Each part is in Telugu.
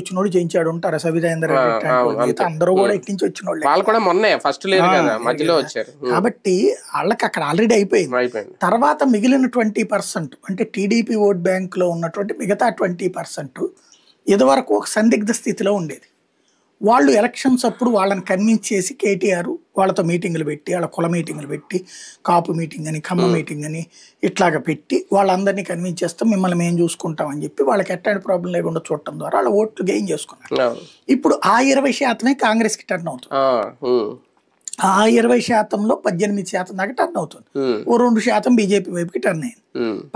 వచ్చినోడు చేయించాడు ఉంటారు సవితాయిందర్ రెడ్డి ఇట్లాంటి వాళ్ళు మిగతా అందరూ కూడా ఇట్నుంచి వచ్చినోళ్ళే వాళ్ళు కూడా మొన్నే ఫస్ట్ లేరు కదా మధ్యలో వచ్చారు కాబట్టి వాళ్ళకి అక్కడ ఆల్రెడీ అయిపోయింది తర్వాత మిగిలిన 20% అంటే టీడీపీ ఓట్ బ్యాంక్ లో ఉన్నటువంటి మిగతా 20% ఇదివరకు ఒక సందిగ్ధ స్థితిలో ఉండేది వాళ్ళు ఎలక్షన్స్ అప్పుడు వాళ్ళని కన్విన్స్ చేసి కేటీఆర్ వాళ్ళతో మీటింగులు పెట్టి వాళ్ళ కుల మీటింగులు పెట్టి కాపు మీటింగ్ అని ఖమ్మ మీటింగ్ అని ఇట్లాగా పెట్టి వాళ్ళందరినీ కన్విన్స్ చేస్తాం మిమ్మల్ని మేము చూసుకుంటాం అని చెప్పి వాళ్ళకి ఎట్లాంటి ప్రాబ్లం లేకుండా చూడటం ద్వారా వాళ్ళ ఓట్లు గెయిన్ చేసుకున్నారు ఇప్పుడు ఆ 20% కాంగ్రెస్కి టర్న్ అవుతుంది ఆ 20%లో 18% దాకా టర్న్ అవుతుంది ఓ 2% బీజేపీ వైపుకి టర్న్ అయింది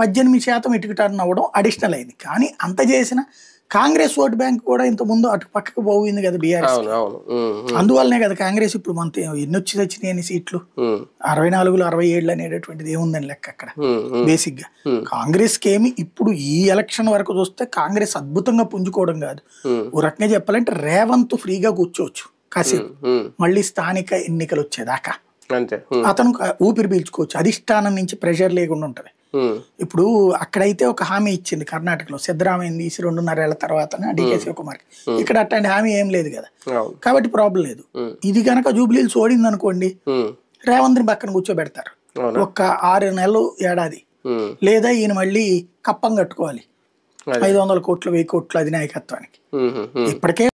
18% ఇటుకు టర్న్ అవ్వడం అడిషనల్ అయింది కానీ అంత చేసిన కాంగ్రెస్ ఓట్ బ్యాంక్ కూడా ఇంత ముందు అటు పక్కకు పోయింది కదా బీఆర్ఎస్ అందువల్లనే కదా కాంగ్రెస్ ఇప్పుడు మనతో ఎన్ని వచ్చినాయి సీట్లు 64 67 అనేటటువంటిది ఏముందని లెక్క అక్కడ బేసిక్ గా కాంగ్రెస్ కి ఏమి ఇప్పుడు ఈ ఎలక్షన్ వరకు చూస్తే కాంగ్రెస్ అద్భుతంగా పుంజుకోవడం కాదు ఓ రకంగా చెప్పాలంటే రేవంత్ ఫ్రీగా కూర్చోవచ్చు కాసేపు మళ్ళీ స్థానిక ఎన్నికలు వచ్చేదాకా అతను ఊపిరి పీల్చుకోవచ్చు అధిష్టానం నుంచి ప్రెషర్ లేకుండా ఉంటది ఇప్పుడు అక్కడైతే ఒక హామీ ఇచ్చింది కర్ణాటకలో సిద్ధరామయ్య తీసి 2.5 ఏళ్ల తర్వాత డికే శివకుమార్కి ఇక్కడ అట్లాంటి హామీ ఏం లేదు కదా కాబట్టి ప్రాబ్లం లేదు ఇది కనుక జూబ్లీహిల్స్ ఓడింది అనుకోండి రేవంత్ ని పక్కన కూర్చోబెడతారు ఒక 6 నెలలు ఏడాది లేదా ఈయన మళ్ళీ కప్పం కట్టుకోవాలి 500 కోట్లు 1000 కోట్లు అధినాయకత్వానికి ఇప్పటికే